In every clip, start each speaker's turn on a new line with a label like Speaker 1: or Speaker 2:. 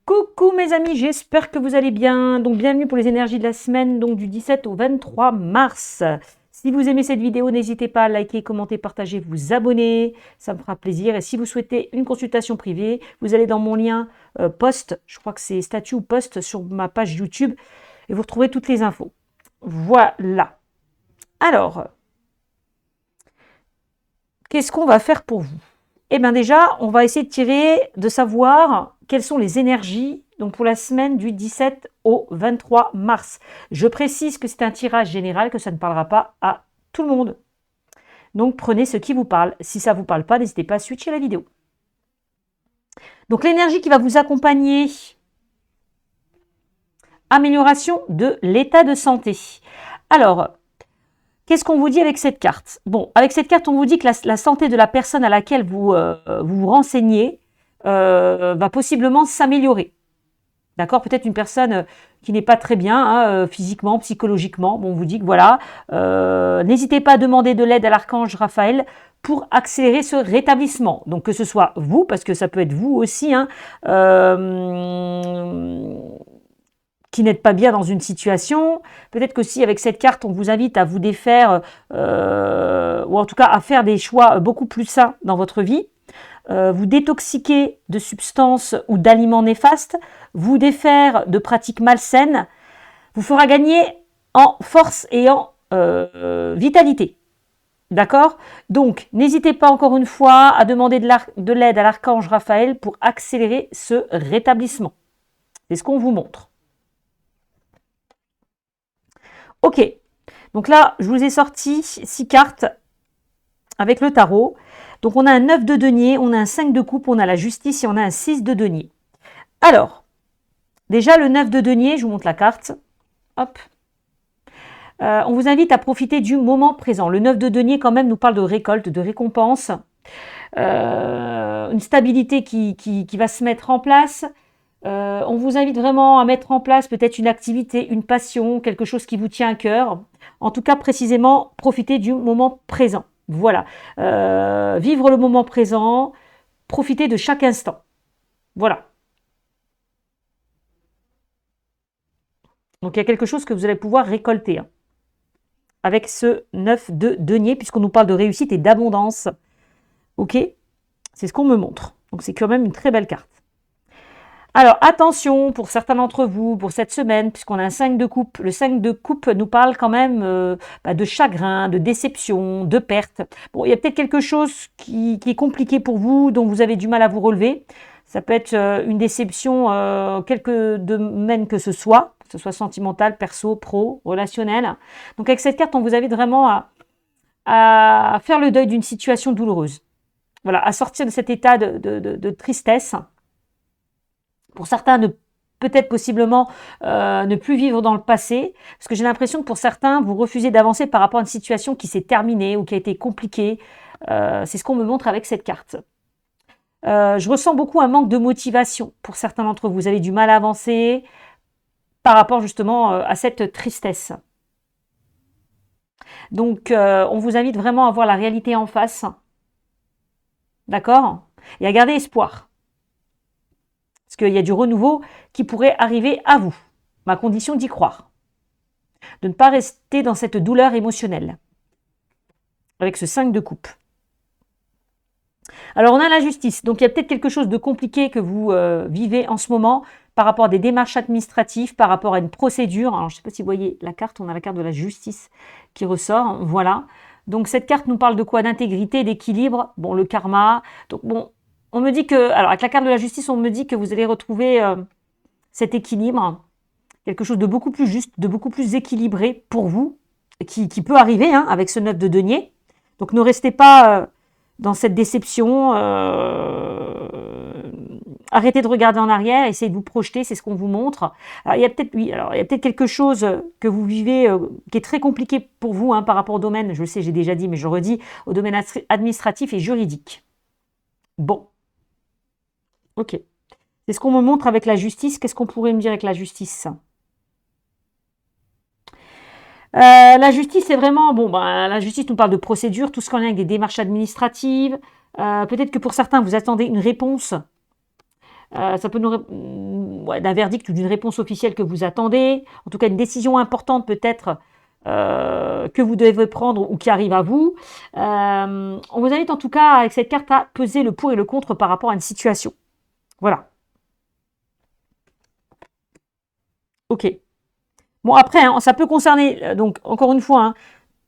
Speaker 1: Coucou mes amis, j'espère que vous allez bien. Donc bienvenue pour les énergies de la semaine, donc du 17 au 23 mars. Si vous aimez cette vidéo, n'hésitez pas à liker, commenter, partager, vous abonner, ça me fera plaisir. Et si vous souhaitez une consultation privée, vous allez dans mon lien post, je crois que c'est statut ou post sur ma page YouTube, et vous retrouvez toutes les infos. Voilà. Alors, qu'est-ce qu'on va faire pour vous? Eh bien déjà, on va essayer de savoir quelles sont les énergies donc pour la semaine du 17 au 23 mars. Je précise que c'est un tirage général, que ça ne parlera pas à tout le monde. Donc prenez ce qui vous parle. Si ça ne vous parle pas, n'hésitez pas à switcher la vidéo. Donc l'énergie qui va vous accompagner, amélioration de l'état de santé. Alors, qu'est-ce qu'on vous dit avec cette carte? Bon, avec cette carte, on vous dit que la santé de la personne à laquelle vous vous renseignez va possiblement s'améliorer. D'accord? Peut-être une personne qui n'est pas très bien physiquement, psychologiquement. Bon, on vous dit que voilà, n'hésitez pas à demander de l'aide à l'archange Raphaël pour accélérer ce rétablissement. Donc que ce soit vous, parce que ça peut être vous aussi, qui n'êtes pas bien dans une situation. Peut-être qu'aussi avec cette carte, on vous invite à vous défaire, ou en tout cas à faire des choix beaucoup plus sains dans votre vie. Vous détoxiquer de substances ou d'aliments néfastes, vous défaire de pratiques malsaines, vous fera gagner en force et en vitalité. D'accord? Donc, n'hésitez pas encore une fois à demander de l'aide à l'archange Raphaël pour accélérer ce rétablissement. C'est ce qu'on vous montre. Ok, donc là, je vous ai sorti 6 cartes avec le tarot. Donc, on a un 9 de denier, on a un 5 de coupe, on a la justice et on a un 6 de denier. Alors, déjà, le 9 de denier, je vous montre la carte. Hop. On vous invite à profiter du moment présent. Le 9 de denier, quand même, nous parle de récolte, de récompense. Une stabilité qui va se mettre en place. On vous invite vraiment à mettre en place peut-être une activité, une passion, quelque chose qui vous tient à cœur. En tout cas, précisément, profitez du moment présent. Voilà. Vivre le moment présent, profiter de chaque instant. Voilà. Donc, il y a quelque chose que vous allez pouvoir récolter avec ce 9 de denier, puisqu'on nous parle de réussite et d'abondance. Ok? C'est ce qu'on me montre. Donc, c'est quand même une très belle carte. Alors, attention, pour certains d'entre vous, pour cette semaine, puisqu'on a un 5 de coupe, le 5 de coupe nous parle quand même de chagrin, de déception, de perte. Bon, il y a peut-être quelque chose qui est compliqué pour vous, dont vous avez du mal à vous relever. Ça peut être une déception, quelque domaine que ce soit sentimental, perso, pro, relationnel. Donc, avec cette carte, on vous invite vraiment à faire le deuil d'une situation douloureuse. Voilà, à sortir de cet état de tristesse. Pour certains, peut-être possiblement ne plus vivre dans le passé, parce que j'ai l'impression que pour certains, vous refusez d'avancer par rapport à une situation qui s'est terminée ou qui a été compliquée. C'est ce qu'on me montre avec cette carte. Je ressens beaucoup un manque de motivation pour certains d'entre vous. Vous avez du mal à avancer par rapport justement à cette tristesse. Donc, on vous invite vraiment à voir la réalité en face. D'accord? Et à garder espoir. Parce qu'il y a du renouveau qui pourrait arriver à vous. Ma condition d'y croire. De ne pas rester dans cette douleur émotionnelle. Avec ce 5 de coupe. Alors, on a la justice. Donc, il y a peut-être quelque chose de compliqué que vous vivez en ce moment par rapport à des démarches administratives, par rapport à une procédure. Alors, je ne sais pas si vous voyez la carte. On a la carte de la justice qui ressort. Voilà. Donc, cette carte nous parle de quoi? D'intégrité, d'équilibre. Bon, le karma. Donc, bon, on me dit que, alors avec la carte de la justice, on me dit que vous allez retrouver cet équilibre, quelque chose de beaucoup plus juste, de beaucoup plus équilibré pour vous, qui peut arriver avec ce 9 de denier. Donc ne restez pas dans cette déception, arrêtez de regarder en arrière, essayez de vous projeter, c'est ce qu'on vous montre. Alors, il y a peut-être quelque chose que vous vivez qui est très compliqué pour vous par rapport au domaine, je le sais, j'ai déjà dit, mais je redis, au domaine administratif et juridique. Bon. Ok. C'est ce qu'on me montre avec la justice. Qu'est-ce qu'on pourrait me dire avec la justice? La justice, c'est vraiment... Bon, la justice nous parle de procédure, tout ce qu'on a avec des démarches administratives. Peut-être que pour certains, vous attendez une réponse. Ça peut ouais, d'un verdict ou d'une réponse officielle que vous attendez, en tout cas une décision importante peut-être que vous devez prendre ou qui arrive à vous. On vous invite en tout cas avec cette carte à peser le pour et le contre par rapport à une situation. Voilà. Ok. Bon après, hein, ça peut concerner, donc encore une fois, hein,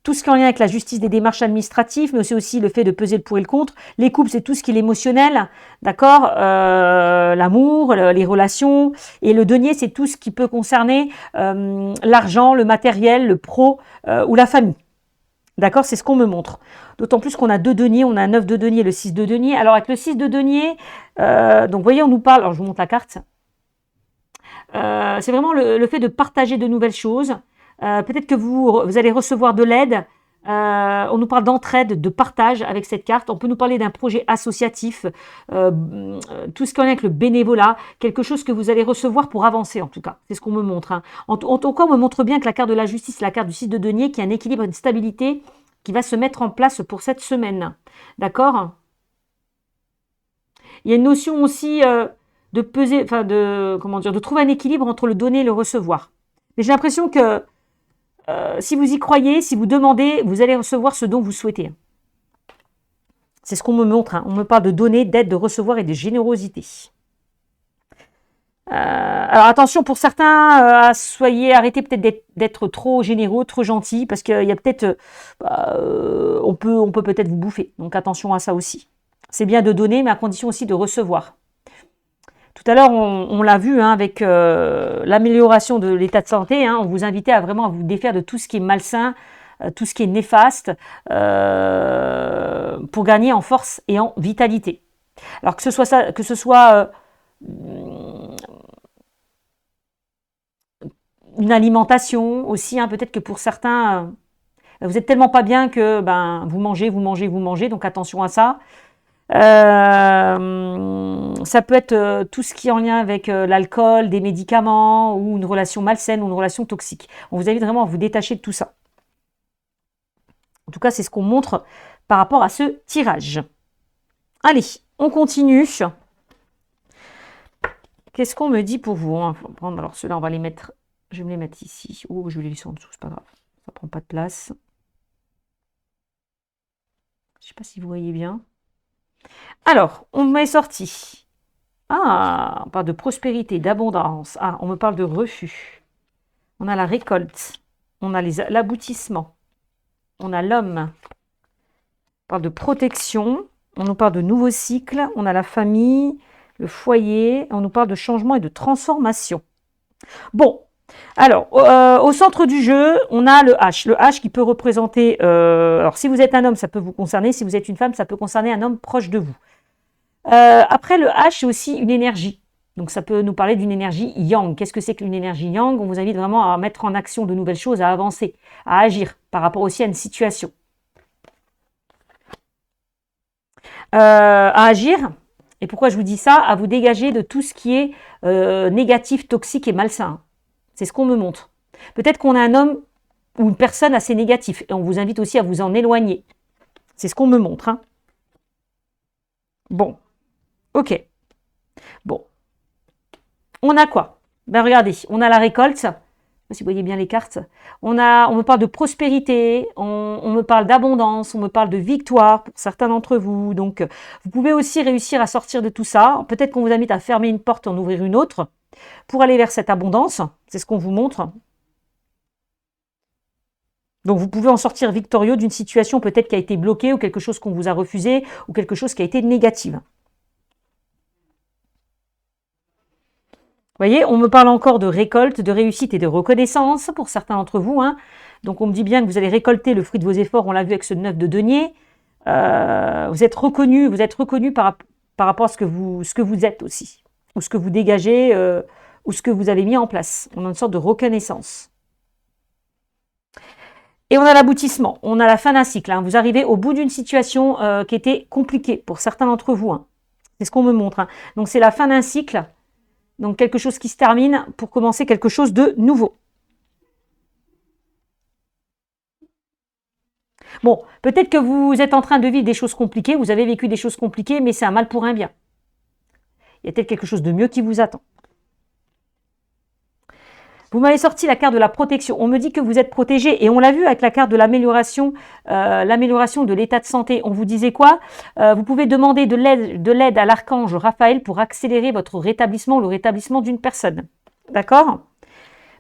Speaker 1: tout ce qui est en lien avec la justice des démarches administratives, mais c'est aussi le fait de peser le pour et le contre. Les couples, c'est tout ce qui est l'émotionnel, d'accord, l'amour, les relations. Et le denier, c'est tout ce qui peut concerner l'argent, le matériel, le pro ou la famille. D'accord, c'est ce qu'on me montre. D'autant plus qu'on a 2 deniers, on a un 9 de denier, le 6 de denier. Alors avec le 6 de denier, donc vous voyez, on nous parle, alors je vous montre la carte. C'est vraiment le fait de partager de nouvelles choses. Peut-être que vous allez recevoir de l'aide. On nous parle d'entraide, de partage avec cette carte. On peut nous parler d'un projet associatif, tout ce qui est avec le bénévolat, quelque chose que vous allez recevoir pour avancer en tout cas. C'est ce qu'on me montre. Hein. En tout cas, on me montre bien que la carte de la justice, la carte du 6 de denier, qui a un équilibre, une stabilité qui va se mettre en place pour cette semaine. D'accord ? Il y a une notion aussi de peser, enfin de trouver un équilibre entre le donner et le recevoir. Mais j'ai l'impression que si vous y croyez, si vous demandez, vous allez recevoir ce dont vous souhaitez. C'est ce qu'on me montre. Hein. On me parle de donner, d'aide, de recevoir et de générosité. Alors attention, pour certains, arrêtez peut-être d'être trop généreux, trop gentil, parce qu'il y a peut-être, on peut peut-être vous bouffer. Donc attention à ça aussi. C'est bien de donner, mais à condition aussi de recevoir. Tout à l'heure, on l'a vu hein, avec l'amélioration de l'état de santé. Hein, on vous invitait à vraiment à vous défaire de tout ce qui est malsain, tout ce qui est néfaste, pour gagner en force et en vitalité. Alors que ce soit une alimentation aussi. Hein, peut-être que pour certains, vous êtes tellement pas bien que vous mangez. Donc attention à ça. Ça peut être tout ce qui est en lien avec l'alcool, des médicaments ou une relation malsaine ou une relation toxique. On vous invite vraiment à vous détacher de tout ça. En tout cas, c'est ce qu'on montre par rapport à ce tirage. Allez, on continue. Qu'est-ce qu'on me dit pour vous hein? Alors ceux-là, on va les mettre. Je vais me les mettre ici. Oh, je vais les laisser en dessous, c'est pas grave. Ça prend pas de place. Je sais pas si vous voyez bien. Alors, on m'est sorti. Ah, on parle de prospérité, d'abondance. Ah, on me parle de refus. On a la récolte. On a l'aboutissement. On a l'homme. On parle de protection. On nous parle de nouveaux cycles. On a la famille, le foyer. On nous parle de changement et de transformation. Bon, alors, au centre du jeu, on a le H. Le H qui peut représenter... alors, si vous êtes un homme, ça peut vous concerner. Si vous êtes une femme, ça peut concerner un homme proche de vous. Après, le H, c'est aussi une énergie. Donc, ça peut nous parler d'une énergie yang. Qu'est-ce que c'est qu'une énergie yang? On vous invite vraiment à mettre en action de nouvelles choses, à avancer, à agir par rapport aussi à une situation. À agir, et pourquoi je vous dis ça? À vous dégager de tout ce qui est négatif, toxique et malsain. C'est ce qu'on me montre. Peut-être qu'on a un homme ou une personne assez négatif, et on vous invite aussi à vous en éloigner. C'est ce qu'on me montre. Hein. Bon. Ok. Bon. On a quoi? Regardez, on a la récolte. Je ne sais pas si vous voyez bien les cartes. On me parle de prospérité, on me parle d'abondance, on me parle de victoire pour certains d'entre vous. Donc, vous pouvez aussi réussir à sortir de tout ça. Peut-être qu'on vous invite à fermer une porte et en ouvrir une autre pour aller vers cette abondance. C'est ce qu'on vous montre. Donc, vous pouvez en sortir victorieux d'une situation peut-être qui a été bloquée ou quelque chose qu'on vous a refusé ou quelque chose qui a été négatif. Vous voyez, on me parle encore de récolte, de réussite et de reconnaissance pour certains d'entre vous. Hein. Donc, on me dit bien que vous allez récolter le fruit de vos efforts. On l'a vu avec ce 9 de denier. Vous êtes reconnu par rapport à ce que vous êtes aussi, ou ce que vous dégagez, ou ce que vous avez mis en place. On a une sorte de reconnaissance. Et on a l'aboutissement, on a la fin d'un cycle. Hein. Vous arrivez au bout d'une situation qui était compliquée pour certains d'entre vous. Hein. C'est ce qu'on me montre. Hein. Donc, c'est la fin d'un cycle. Donc, quelque chose qui se termine pour commencer quelque chose de nouveau. Bon, peut-être que vous êtes en train de vivre des choses compliquées, vous avez vécu des choses compliquées, mais c'est un mal pour un bien. Il y a peut-être quelque chose de mieux qui vous attend. Vous m'avez sorti la carte de la protection. On me dit que vous êtes protégé et on l'a vu avec la carte de l'amélioration de l'état de santé. On vous disait quoi? Vous pouvez demander de l'aide à l'archange Raphaël pour accélérer votre rétablissement, le rétablissement d'une personne. D'accord?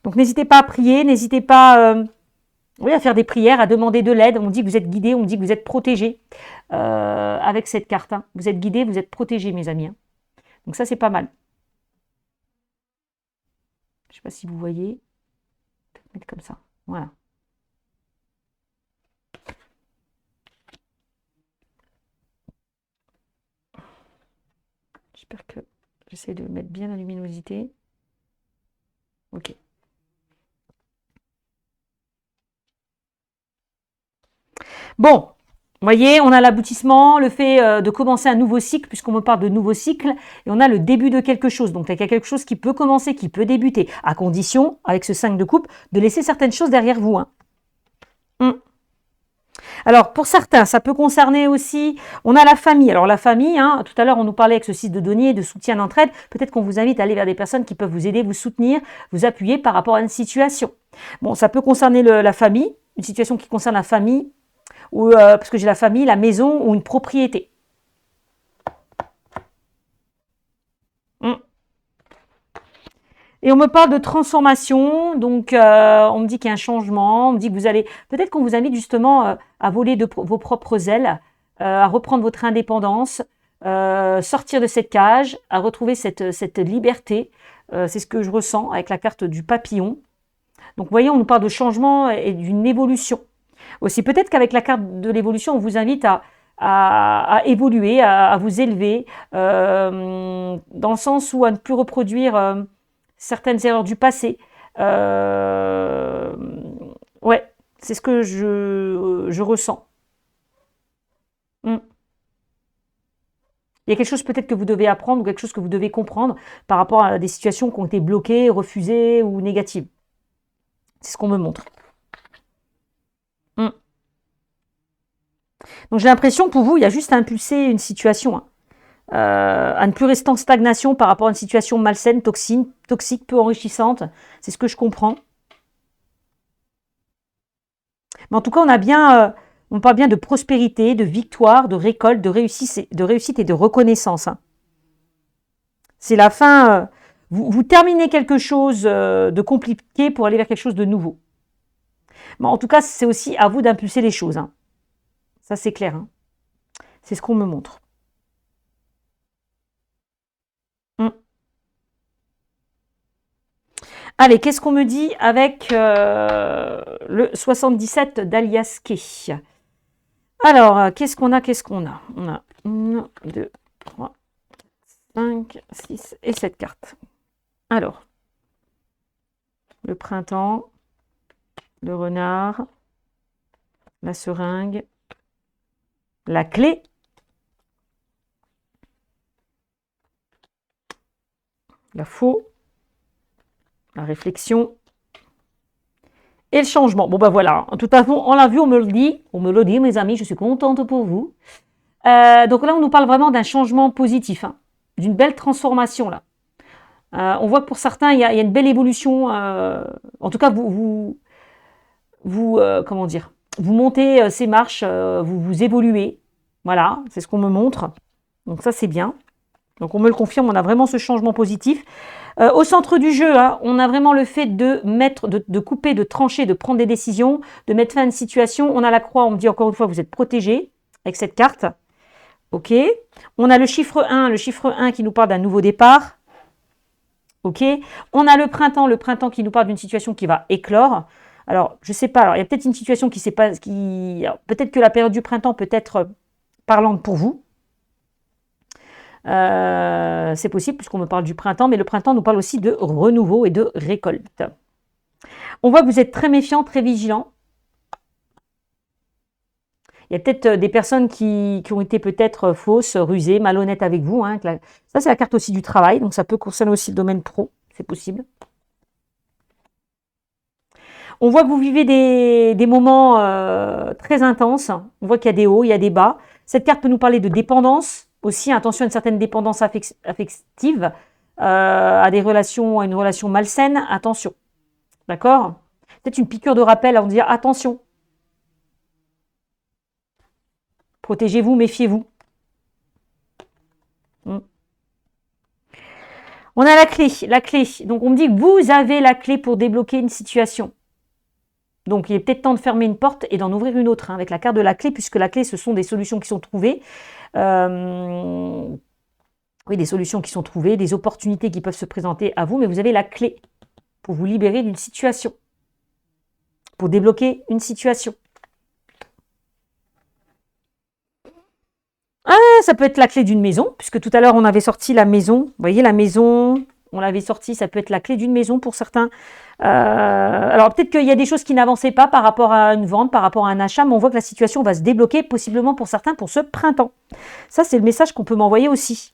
Speaker 1: Donc n'hésitez pas à prier, n'hésitez pas oui, à faire des prières, à demander de l'aide. On dit que vous êtes guidé, on dit que vous êtes protégé avec cette carte. Hein. Vous êtes guidé, vous êtes protégé, mes amis. Hein. Donc ça, c'est pas mal. Je ne sais pas si vous voyez. Je vais mettre comme ça. Voilà. J'espère que j'essaie de mettre bien la luminosité. Ok. Bon, vous voyez, on a l'aboutissement, le fait de commencer un nouveau cycle, puisqu'on me parle de nouveau cycle, et on a le début de quelque chose. Donc, il y a quelque chose qui peut commencer, qui peut débuter, à condition, avec ce 5 de coupe, de laisser certaines choses derrière vous. Hein. Alors, pour certains, ça peut concerner aussi, on a la famille. Alors, la famille, hein, tout à l'heure, on nous parlait avec ce site de denier, de soutien, d'entraide. Peut-être qu'on vous invite à aller vers des personnes qui peuvent vous aider, vous soutenir, vous appuyer par rapport à une situation. Bon, ça peut concerner la famille, une situation qui concerne la famille, ou parce que j'ai la famille, la maison ou une propriété. Et on me parle de transformation, donc on me dit qu'il y a un changement, on me dit que vous allez, peut-être qu'on vous invite justement à voler de vos propres ailes, à reprendre votre indépendance, sortir de cette cage, à retrouver cette liberté. C'est ce que je ressens avec la carte du papillon. Donc vous voyez, on nous parle de changement et d'une évolution. Aussi, peut-être qu'avec la carte de l'évolution, on vous invite à évoluer, à vous élever, dans le sens où à ne plus reproduire certaines erreurs du passé. Ouais, c'est ce que je ressens. Il y a quelque chose peut-être que vous devez apprendre ou quelque chose que vous devez comprendre par rapport à des situations qui ont été bloquées, refusées ou négatives. C'est ce qu'on me montre. Donc j'ai l'impression que pour vous, il y a juste à impulser une situation. Hein. À ne plus rester en stagnation par rapport à une situation malsaine, toxique, peu enrichissante. C'est ce que je comprends. Mais en tout cas, on parle bien de prospérité, de victoire, de récolte, de réussite et de reconnaissance. Hein. C'est la fin. Vous terminez quelque chose de compliqué pour aller vers quelque chose de nouveau. Mais en tout cas, c'est aussi à vous d'impulser les choses. Hein. Ça, c'est clair. Hein. C'est ce qu'on me montre. Allez, qu'est-ce qu'on me dit avec le 77 d'Alias Kay? Alors, qu'est-ce qu'on a? On a 1, 2, 3, 5, 6 et 7 cartes. Alors, le printemps, le renard, la seringue, la clé, la faux, la réflexion et le changement. Bon ben voilà, en tout cas, on l'a vu, on me le dit, mes amis, je suis contente pour vous. Donc là, on nous parle vraiment d'un changement positif, hein, d'une belle transformation là. On voit que pour certains, il y a une belle évolution. En tout cas, vous comment dire, vous montez ces marches, vous évoluez. Voilà, c'est ce qu'on me montre. Donc ça, c'est bien. Donc on me le confirme, on a vraiment ce changement positif. Au centre du jeu, hein, on a vraiment le fait de couper, de trancher, de prendre des décisions, de mettre fin à une situation. On a la croix, on me dit encore une fois, vous êtes protégé avec cette carte. Ok. On a le chiffre 1 qui nous parle d'un nouveau départ. Ok. On a le printemps qui nous parle d'une situation qui va éclore. Alors, je ne sais pas, alors, il y a peut-être une situation qui ne sait pas, peut-être que la période du printemps peut être parlante pour vous. C'est possible puisqu'on me parle du printemps, mais le printemps nous parle aussi de renouveau et de récolte. On voit que vous êtes très méfiant, très vigilant. Il y a peut-être des personnes qui ont été peut-être fausses, rusées, malhonnêtes avec vous. Hein. Ça, c'est la carte aussi du travail, donc ça peut concerner aussi le domaine pro, c'est possible. On voit que vous vivez des moments très intenses. On voit qu'il y a des hauts, il y a des bas. Cette carte peut nous parler de dépendance. Aussi, attention à une certaine dépendance affective, à une relation malsaine, attention. D'accord? Peut-être une piqûre de rappel à vous dire attention, protégez-vous, méfiez-vous. Mm. On a la clé, la clé. Donc on me dit que vous avez la clé pour débloquer une situation. Donc il est peut-être temps de fermer une porte et d'en ouvrir une autre, hein, avec la carte de la clé, puisque la clé, ce sont des solutions qui sont trouvées. Oui, des solutions qui sont trouvées, des opportunités qui peuvent se présenter à vous, mais vous avez la clé pour vous libérer d'une situation, pour débloquer une situation. Ah, ça peut être la clé d'une maison, puisque tout à l'heure, on avait sorti la maison. Vous voyez, la maison, on l'avait sortie, ça peut être la clé d'une maison pour certains. Alors, peut-être qu'il y a des choses qui n'avançaient pas par rapport à une vente, par rapport à un achat, mais on voit que la situation va se débloquer, possiblement pour certains, pour ce printemps. Ça, c'est le message qu'on peut m'envoyer aussi.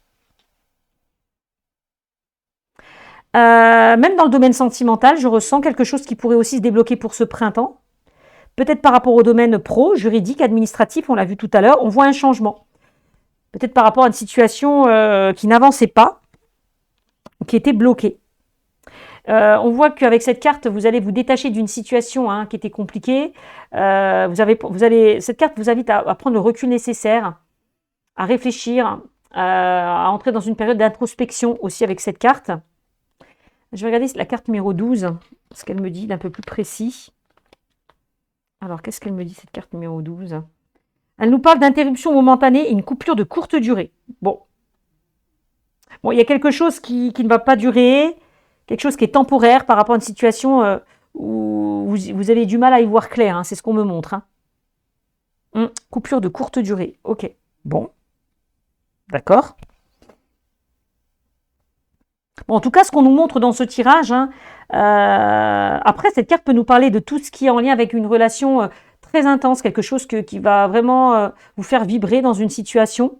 Speaker 1: Même dans le domaine sentimental, je ressens quelque chose qui pourrait aussi se débloquer pour ce printemps. Peut-être par rapport au domaine pro, juridique, administratif, on l'a vu tout à l'heure, on voit un changement. Peut-être par rapport à une situation qui n'avançait pas, qui était bloquée. On voit qu'avec cette carte, vous allez vous détacher d'une situation qui était compliquée. Cette carte vous invite à prendre le recul nécessaire, à réfléchir, à entrer dans une période d'introspection aussi avec cette carte. Je vais regarder la carte numéro 12, ce qu'elle me dit d'un peu plus précis. Alors, qu'est-ce qu'elle me dit, cette carte numéro 12? Elle nous parle d'interruption momentanée et une coupure de courte durée. Bon, il y a quelque chose qui ne va pas durer, quelque chose qui est temporaire par rapport à une situation où vous avez du mal à y voir clair. C'est ce qu'on me montre. Coupure de courte durée. Ok, bon. D'accord. Bon, en tout cas, ce qu'on nous montre dans ce tirage, après, cette carte peut nous parler de tout ce qui est en lien avec une relation très intense, quelque chose qui va vraiment vous faire vibrer dans une situation.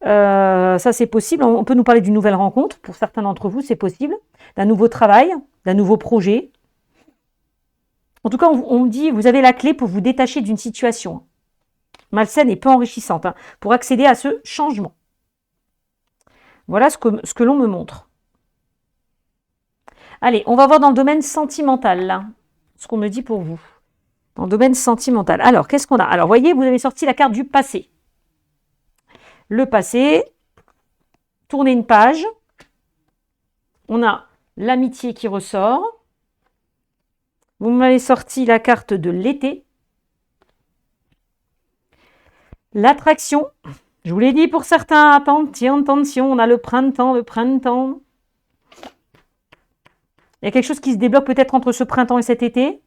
Speaker 1: Ça, c'est possible. On peut nous parler d'une nouvelle rencontre. Pour certains d'entre vous, c'est possible. D'un nouveau travail, d'un nouveau projet. En tout cas, on me dit, vous avez la clé pour vous détacher d'une situation malsaine et peu enrichissante, pour accéder à ce changement. Voilà ce que l'on me montre. Allez, on va voir dans le domaine sentimental, là, ce qu'on me dit pour vous. Dans le domaine sentimental. Alors, qu'est-ce qu'on a? Alors, voyez, vous avez sorti la carte du passé. Le passé, tournez une page. On a l'amitié qui ressort. Vous m'avez sorti la carte de l'été. L'attraction. Je vous l'ai dit pour certains, attention, on a le printemps, Il y a quelque chose qui se débloque peut-être entre ce printemps et cet été.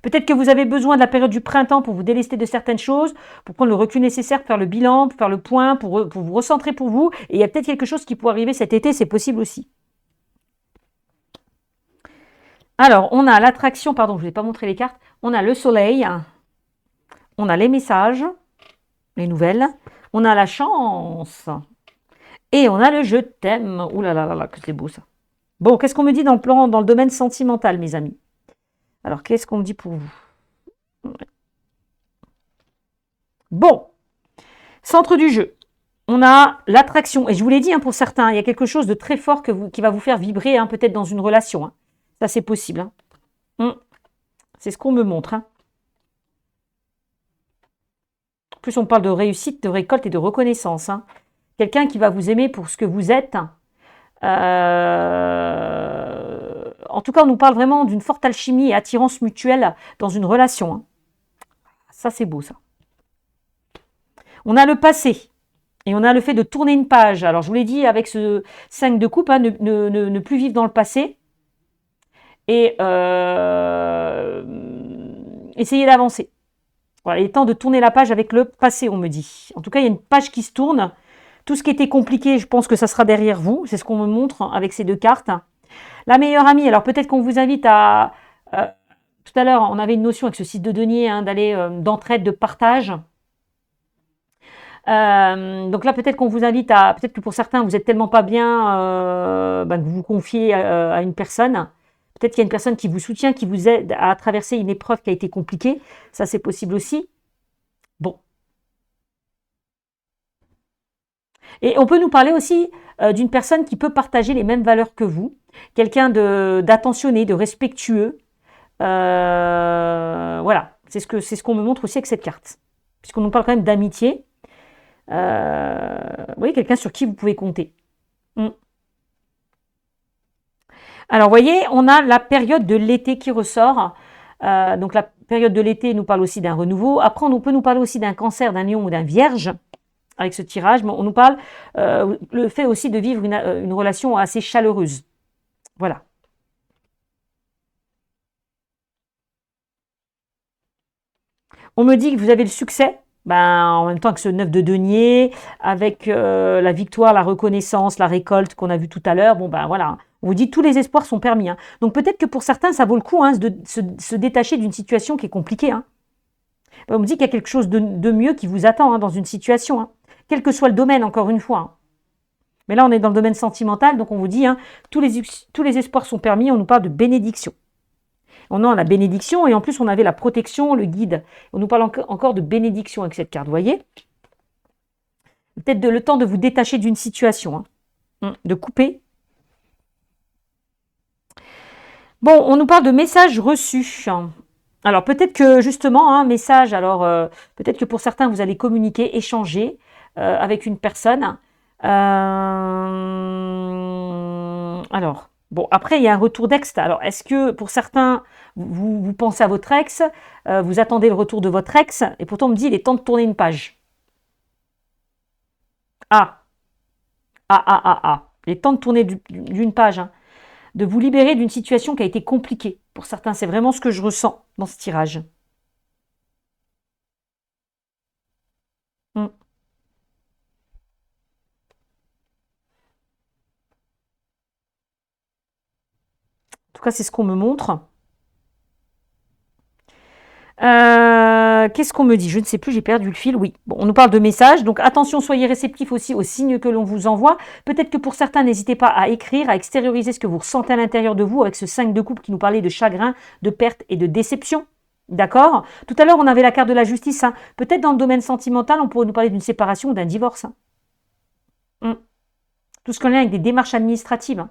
Speaker 1: Peut-être que vous avez besoin de la période du printemps pour vous délester de certaines choses, pour prendre le recul nécessaire, pour faire le bilan, pour faire le point, pour vous recentrer pour vous. Et il y a peut-être quelque chose qui pourrait arriver cet été, c'est possible aussi. Alors, on a l'attraction, pardon, je ne vous ai pas montré les cartes. On a le soleil, on a les messages, les nouvelles, on a la chance et on a le je t'aime. Ouh là là là là, que c'est beau ça. Bon, qu'est-ce qu'on me dit dans le domaine sentimental, mes amis? Alors, qu'est-ce qu'on me dit pour vous? Bon, centre du jeu. On a l'attraction. Et je vous l'ai dit, pour certains, il y a quelque chose de très fort qui va vous faire vibrer, peut-être dans une relation. Ça, c'est possible. C'est ce qu'on me montre. En plus, on parle de réussite, de récolte et de reconnaissance. Quelqu'un qui va vous aimer pour ce que vous êtes. En tout cas, on nous parle vraiment d'une forte alchimie et attirance mutuelle dans une relation. Ça, c'est beau, ça. On a le passé et on a le fait de tourner une page. Alors, je vous l'ai dit, avec ce 5 de coupe, ne plus vivre dans le passé et essayer d'avancer. Voilà, il est temps de tourner la page avec le passé, on me dit. En tout cas, il y a une page qui se tourne. Tout ce qui était compliqué, je pense que ça sera derrière vous. C'est ce qu'on me montre avec ces deux cartes. La meilleure amie, alors peut-être qu'on vous invite à... tout à l'heure, on avait une notion avec ce 6 de denier, d'aller d'entraide, de partage. Donc là, peut-être qu'on vous invite à... Peut-être que pour certains, vous n'êtes tellement pas bien que vous vous confiez à une personne. Peut-être qu'il y a une personne qui vous soutient, qui vous aide à traverser une épreuve qui a été compliquée. Ça, c'est possible aussi. Bon. Et on peut nous parler aussi d'une personne qui peut partager les mêmes valeurs que vous, quelqu'un d'attentionné, de respectueux. Voilà, c'est ce qu'on me montre aussi avec cette carte. Puisqu'on nous parle quand même d'amitié. Vous voyez, quelqu'un sur qui vous pouvez compter. Mm. Alors, vous voyez, on a la période de l'été qui ressort. Donc, la période de l'été nous parle aussi d'un renouveau. Après, on peut nous parler aussi d'un cancer, d'un lion ou d'un vierge avec ce tirage. Mais on nous parle le fait aussi de vivre une relation assez chaleureuse. Voilà. On me dit que vous avez le succès. Ben, en même temps que ce 9 de denier, avec la victoire, la reconnaissance, la récolte qu'on a vu tout à l'heure, bon ben voilà, on vous dit tous les espoirs sont permis. Hein. Donc peut-être que pour certains, ça vaut le coup hein, de se détacher d'une situation qui est compliquée. Hein. On me dit qu'il y a quelque chose de mieux qui vous attend hein, dans une situation, hein. Quel que soit le domaine, encore une fois. Hein. Mais là, on est dans le domaine sentimental, donc on vous dit, hein, tous les espoirs sont permis, on nous parle de bénédiction. On a la bénédiction et en plus on avait la protection, le guide. On nous parle encore de bénédiction avec cette carte, vous voyez? Peut-être le temps de vous détacher d'une situation, hein, de couper. Bon, on nous parle de messages reçus. Alors peut-être que justement, un message, alors peut-être que pour certains vous allez communiquer, échanger avec une personne. Alors, bon, après, il y a un retour d'ex. Alors, est-ce que pour certains, vous pensez à votre ex, vous attendez le retour de votre ex, et pourtant on me dit il est temps de tourner une page. Ah, il est temps de tourner d'une page, hein, de vous libérer d'une situation qui a été compliquée. Pour certains, c'est vraiment ce que je ressens dans ce tirage. En tout cas, c'est ce qu'on me montre. Qu'est-ce qu'on me dit? Je ne sais plus, j'ai perdu le fil. Oui, bon, on nous parle de messages. Donc attention, soyez réceptifs aussi aux signes que l'on vous envoie. Peut-être que pour certains, n'hésitez pas à écrire, à extérioriser ce que vous ressentez à l'intérieur de vous avec ce 5 de coupe qui nous parlait de chagrin, de perte et de déception. D'accord? Tout à l'heure, on avait la carte de la justice. Hein. Peut-être dans le domaine sentimental, on pourrait nous parler d'une séparation ou d'un divorce. Hein. Tout ce qu'on a avec des démarches administratives. Hein.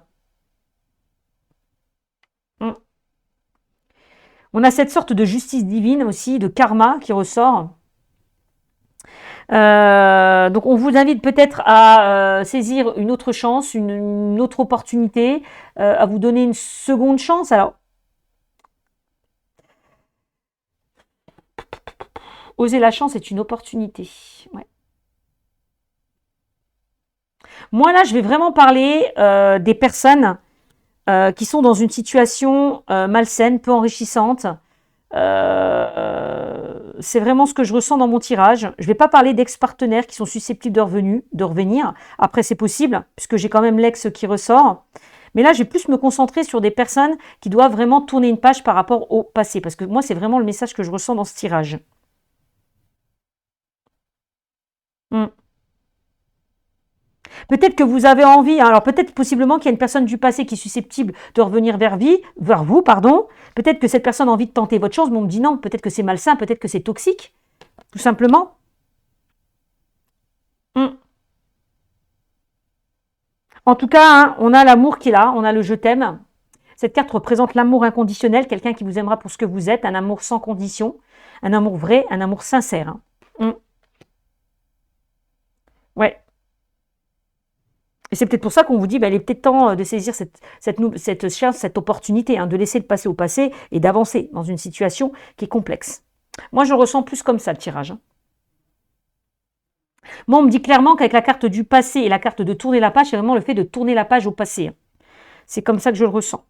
Speaker 1: On a cette sorte de justice divine aussi, de karma qui ressort. Donc on vous invite peut-être à saisir une autre chance, une autre opportunité, à vous donner une seconde chance. Alors, oser la chance est une opportunité. Ouais. Moi là, je vais vraiment parler des personnes qui sont dans une situation malsaine, peu enrichissante. C'est vraiment ce que je ressens dans mon tirage. Je ne vais pas parler d'ex-partenaires qui sont susceptibles de revenir. Après, c'est possible, puisque j'ai quand même l'ex qui ressort. Mais là, je vais plus me concentrer sur des personnes qui doivent vraiment tourner une page par rapport au passé. Parce que moi, c'est vraiment le message que je ressens dans ce tirage. Peut-être que vous avez envie, alors peut-être possiblement qu'il y a une personne du passé qui est susceptible de revenir vers vous, pardon. Peut-être que cette personne a envie de tenter votre chance, mais on me dit non, peut-être que c'est malsain, peut-être que c'est toxique, tout simplement. En tout cas, hein, on a l'amour qui est là, on a le je t'aime. Cette carte représente l'amour inconditionnel, quelqu'un qui vous aimera pour ce que vous êtes, un amour sans condition, un amour vrai, un amour sincère. Hein. Ouais. Et c'est peut-être pour ça qu'on vous dit, bah, il est peut-être temps de saisir cette chance, cette opportunité, hein, de laisser le passé au passé et d'avancer dans une situation qui est complexe. Moi, je ressens plus comme ça le tirage. Hein. Moi, on me dit clairement qu'avec la carte du passé et la carte de tourner la page, c'est vraiment le fait de tourner la page au passé. Hein. C'est comme ça que je le ressens.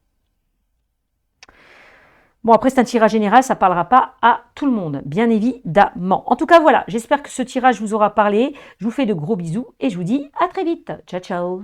Speaker 1: Bon, après, c'est un tirage général, ça ne parlera pas à tout le monde, bien évidemment. En tout cas, voilà, j'espère que ce tirage vous aura parlé. Je vous fais de gros bisous et je vous dis à très vite. Ciao, ciao.